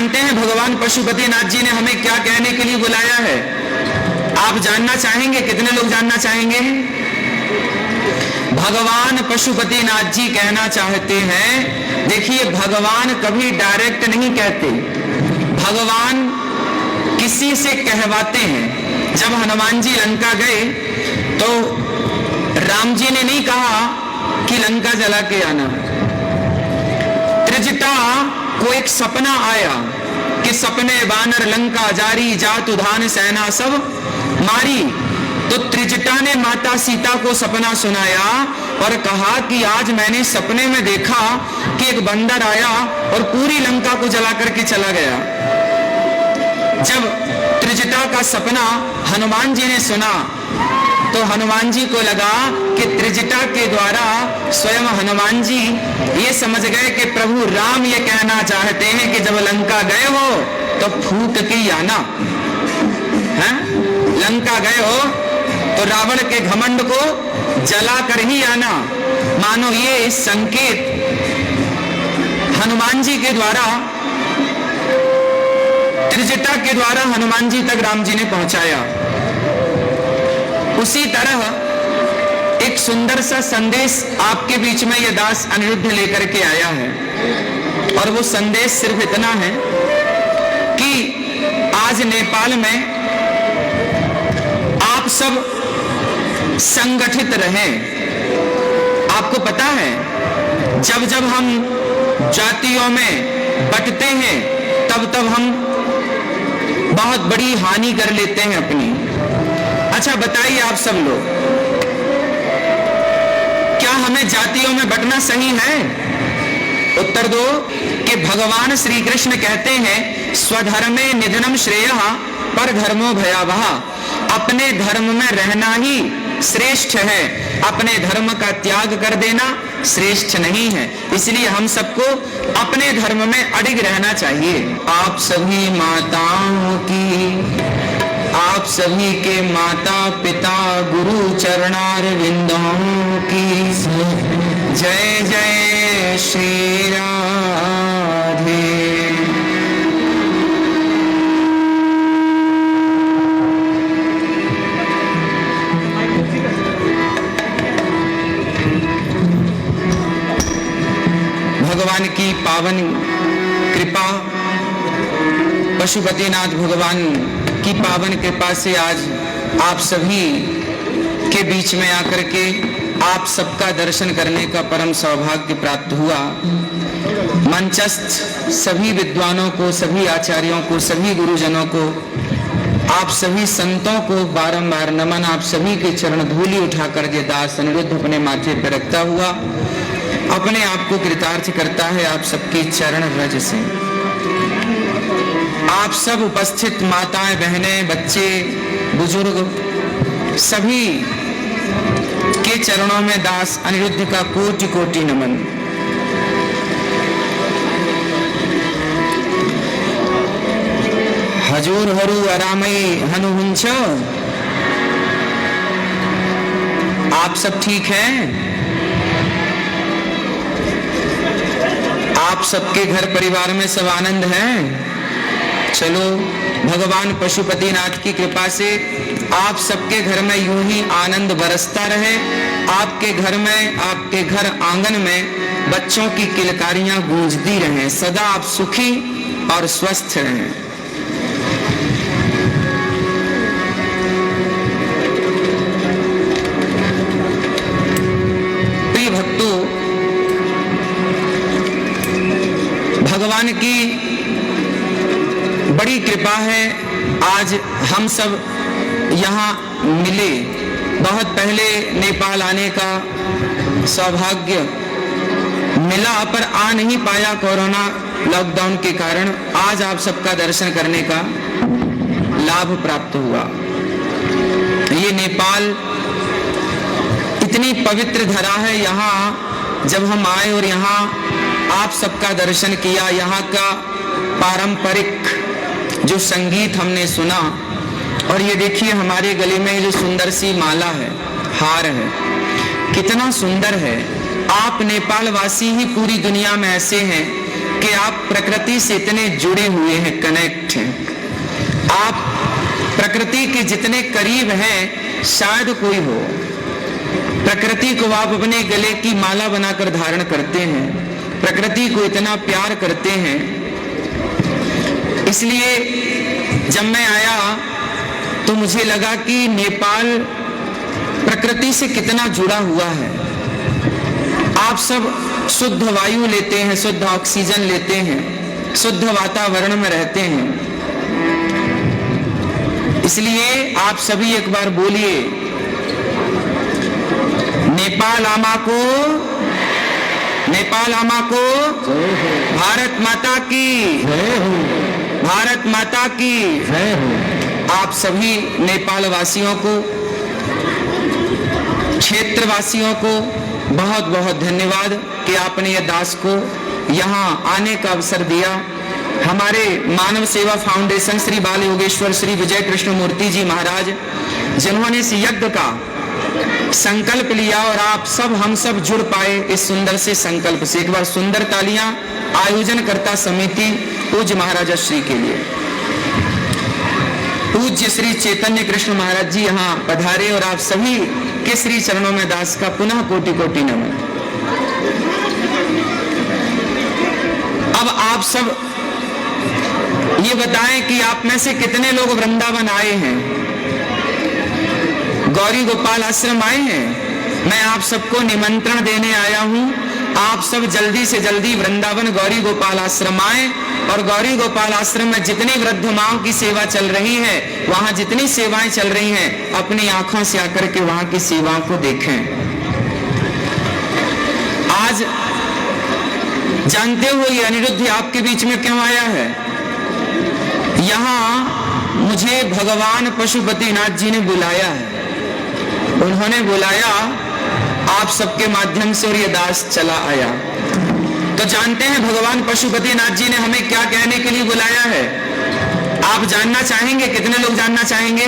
जानते हैं भगवान पशुपतिनाथ जी ने हमें क्या कहने के लिए बुलाया है? आप जानना चाहेंगे? कितने लोग जानना चाहेंगे? भगवान पशुपतिनाथ जी कहना चाहते हैं, देखिए भगवान कभी डायरेक्ट नहीं कहते, भगवान किसी से कहवाते हैं। जब हनुमान जी लंका गए तो राम जी ने नहीं कहा कि लंका जला के आना। त्रिजटा को एक सपना आया कि सपने बानर लंका जारी, जात उधान सेना सब मारी। तो त्रिजटा ने माता सीता को सपना सुनाया और कहा कि आज मैंने सपने में देखा कि एक बंदर आया और पूरी लंका को जला करके चला गया। जब त्रिजटा का सपना हनुमान जी ने सुना तो हनुमान जी को लगा कि त्रिजटा के द्वारा स्वयं हनुमान जी ये समझ गए कि प्रभु राम ये कहना चाहते हैं कि जब लंका गए हो तो फूट के ही आना है। लंका गए हो तो रावण के घमंड को जला कर ही आना। मानो ये संकेत हनुमान जी के द्वारा, त्रिजटा के द्वारा हनुमान जी तक राम जी ने पहुंचाया। उसी तरह एक सुंदर सा संदेश आपके बीच में यह दास अनिरुद्ध लेकर के आया है, और वो संदेश सिर्फ इतना है कि आज नेपाल में आप सब संगठित रहें। आपको पता है जब जब हम जातियों में बंटते हैं तब तब हम बहुत बड़ी हानि कर लेते हैं अपनी। अच्छा बताइए आप सब लोग, क्या हमें जातियों में बंटना सही है? उत्तर दो कि भगवान श्री कृष्ण कहते हैं स्वधर्मे निधनम श्रेयः पर धर्मो भयावह। अपने धर्म में रहना ही श्रेष्ठ है, अपने धर्म का त्याग कर देना श्रेष्ठ नहीं है। इसलिए हम सबको अपने धर्म में अडिग रहना चाहिए। आप सभी माताओं की, आप सभी के माता पिता गुरु चरणारविंदों की जय जय श्री राधे। भगवान की पावन कृपा, पशुपतिनाथ भगवान की पावन कृपा से आज आप सभी के बीच में आकर के आप सबका दर्शन करने का परम सौभाग्य प्राप्त हुआ। मंचस्थ सभी विद्वानों को, सभी आचार्यों को, सभी गुरुजनों को, आप सभी संतों को बारंबार नमन। आप सभी के चरण धूलि उठाकर ये दास अनिरुद्ध अपने माथे पर रखता हुआ अपने आप को कृतार्थ करता है आप सबके चरण रज से। आप सब उपस्थित माताएं, बहनें, बच्चे, बुजुर्ग सभी के चरणों में दास अनिरुद्ध का कोटि कोटि नमन। हजूर हरु अरामई हनुहुंछ। आप सब ठीक हैं? आप सबके घर परिवार में सब आनंद है? चलो भगवान पशुपतिनाथ की कृपा से आप सबके घर में यूं ही आनंद बरसता रहे। आपके घर में, आपके घर आंगन में बच्चों की किलकारियां गूंजती रहें। सदा आप सुखी और स्वस्थ रहें। प्रिय भक्तों, भगवान की बड़ी कृपा है आज हम सब यहाँ मिले। बहुत पहले नेपाल आने का सौभाग्य मिला पर आ नहीं पाया कोरोना लॉकडाउन के कारण। आज आप सबका दर्शन करने का लाभ प्राप्त हुआ। ये नेपाल इतनी पवित्र धरा है। यहाँ जब हम आए और यहाँ आप सबका दर्शन किया, यहाँ का पारंपरिक जो संगीत हमने सुना, और ये देखिए हमारे गले में जो सुंदर सी माला है, हार है, कितना सुंदर है। आप नेपाल वासी ही पूरी दुनिया में ऐसे हैं कि आप प्रकृति से इतने जुड़े हुए हैं, कनेक्ट हैं। आप प्रकृति के जितने करीब हैं शायद कोई हो। प्रकृति को आप अपने गले की माला बनाकर धारण करते हैं, प्रकृति को इतना प्यार करते हैं। इसलिए जब मैं आया तो मुझे लगा कि नेपाल प्रकृति से कितना जुड़ा हुआ है। आप सब शुद्ध वायु लेते हैं, शुद्ध ऑक्सीजन लेते हैं, शुद्ध वातावरण में रहते हैं। इसलिए आप सभी एक बार बोलिए, नेपाल आमा को, नेपाल आमा को, भारत माता की, भारत माता की। आप सभी नेपाल वासियों को, क्षेत्र वासियों को बहुत बहुत धन्यवाद कि आपने ये दास को यहाँ आने का अवसर दिया। हमारे मानव सेवा फाउंडेशन श्री बाल योगेश्वर श्री विजय कृष्ण मूर्ति जी महाराज, जिन्होंने इस यज्ञ का संकल्प लिया और आप सब, हम सब जुड़ पाए इस सुंदर से संकल्प से। एक बार सुंदर तालियां आयोजनकर्ता समिति पूज्य महाराज श्री के लिए। पूज्य श्री चैतन्य कृष्ण महाराज जी यहाँ पधारे और आप सभी के श्री चरणों में दास का पुनः कोटि कोटि नमन। अब आप सब ये बताएं कि आप में से कितने लोग वृंदावन आए हैं, गौरी गोपाल आश्रम आए हैं। मैं आप सबको निमंत्रण देने आया हूं, आप सब जल्दी से जल्दी वृंदावन गौरी गोपाल आश्रम आए और गौरी गोपाल आश्रम में जितनी वृद्ध माओं की सेवा चल रही है, वहां जितनी सेवाएं चल रही हैं, अपनी आंखों से आकर के वहां की सेवाओं को देखें। आज जानते हो ये अनिरुद्ध आपके बीच में क्यों आया है? यहाँ मुझे भगवान पशुपतिनाथ जी ने बुलाया है। उन्होंने बुलाया आप सबके माध्यम से और ये दास चला आया। तो जानते हैं भगवान पशुपतिनाथ जी ने हमें क्या कहने के लिए बुलाया है? आप जानना चाहेंगे? कितने लोग जानना चाहेंगे?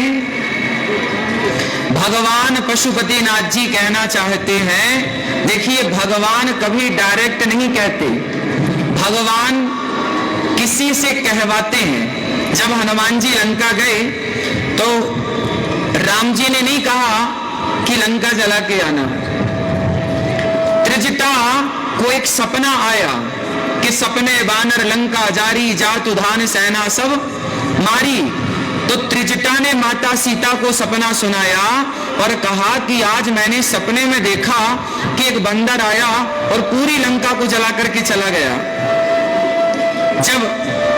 भगवान पशुपतिनाथ जी कहना चाहते हैं, देखिए भगवान कभी डायरेक्ट नहीं कहते, भगवान किसी से कहवाते हैं। जब हनुमान जी लंका गए तो राम जी ने नहीं कहा कि लंका जला के आना। त्रिजटा को एक सपना आया कि सपने बानर लंका जारी, जात उधान सेना सब मारी। तो त्रिजटा ने माता सीता को सपना सुनाया और कहा कि आज मैंने सपने में देखा कि एक बंदर आया और पूरी लंका को जला करके चला गया। जब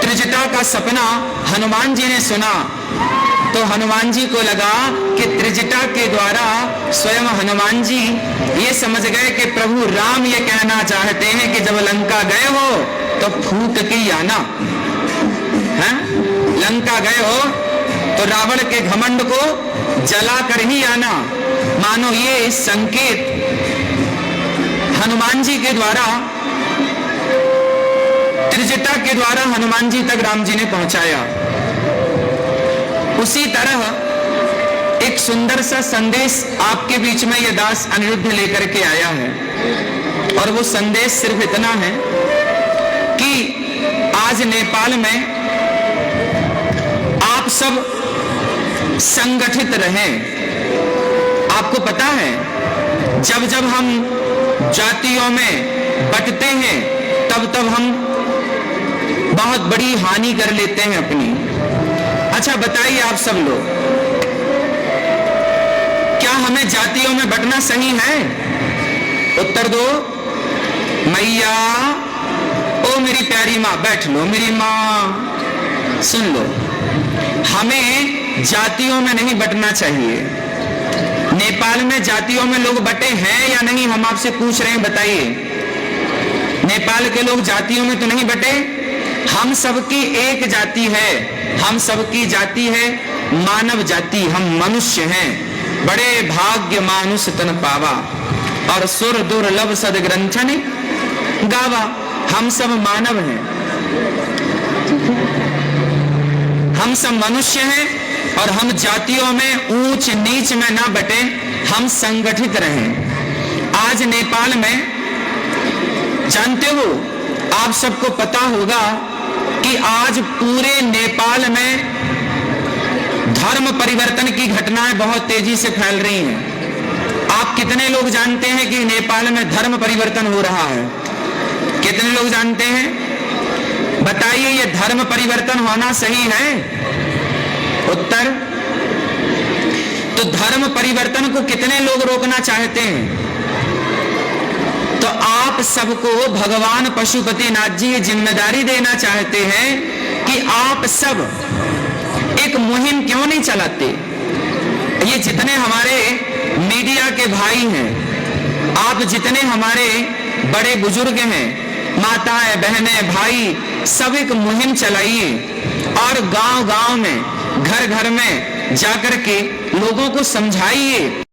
त्रिजटा का सपना हनुमान जी ने सुना तो हनुमान जी को लगा कि त्रिजटा के द्वारा स्वयं हनुमान जी ये समझ गए कि प्रभु राम ये कहना चाहते हैं कि जब लंका गए हो तो फूट के ही आना है। लंका गए हो तो रावण के घमंड को जला कर ही आना। मानो ये संकेत हनुमान जी के द्वारा, त्रिजटा के द्वारा हनुमान जी तक राम जी ने पहुंचाया। उसी तरह एक सुंदर सा संदेश आपके बीच में यह दास अनिरुद्ध लेकर के आया है और वो संदेश सिर्फ इतना है कि आज नेपाल में आप सब संगठित रहें। आपको पता है जब जब हम जातियों में बंटते हैं तब तब हम बहुत बड़ी हानि कर लेते हैं अपनी। अच्छा बताइए आप सब लोग, क्या हमें जातियों में बंटना सही है? उत्तर दो। मैया, ओ मेरी प्यारी माँ, बैठ लो मेरी माँ, सुन लो। हमें जातियों में नहीं बंटना चाहिए। नेपाल में जातियों में लोग बटे हैं या नहीं, हम आपसे पूछ रहे हैं, बताइए। नेपाल के लोग जातियों में तो नहीं बटे। हम सबकी एक जाति है, हम सबकी जाति है मानव जाति, हम मनुष्य हैं। बड़े भाग्य मानुष तन पावा और सुर दुर्लभ सद ग्रंथन गावा। हम सब मानव हैं, हम सब मनुष्य हैं और हम जातियों में ऊंच नीच में ना बटे, हम संगठित रहें। आज नेपाल में जानते हो आप सबको पता होगा कि आज पूरे नेपाल में धर्म परिवर्तन की घटनाएं बहुत तेजी से फैल रही हैं। आप कितने लोग जानते हैं कि नेपाल में धर्म परिवर्तन हो रहा है? कितने लोग जानते हैं? बताइए, ये धर्म परिवर्तन होना सही है? उत्तर। तो धर्म परिवर्तन को कितने लोग रोकना चाहते हैं? तो आप सबको भगवान पशुपतिनाथ जी ये जिम्मेदारी देना चाहते हैं कि आप सब एक मुहिम क्यों नहीं चलाते? ये जितने हमारे मीडिया के भाई हैं, आप जितने हमारे बड़े बुजुर्ग हैं, माताएं, बहनें, भाई, सब एक मुहिम चलाइए और गांव-गांव में, घर-घर में जाकर के लोगों को समझाइए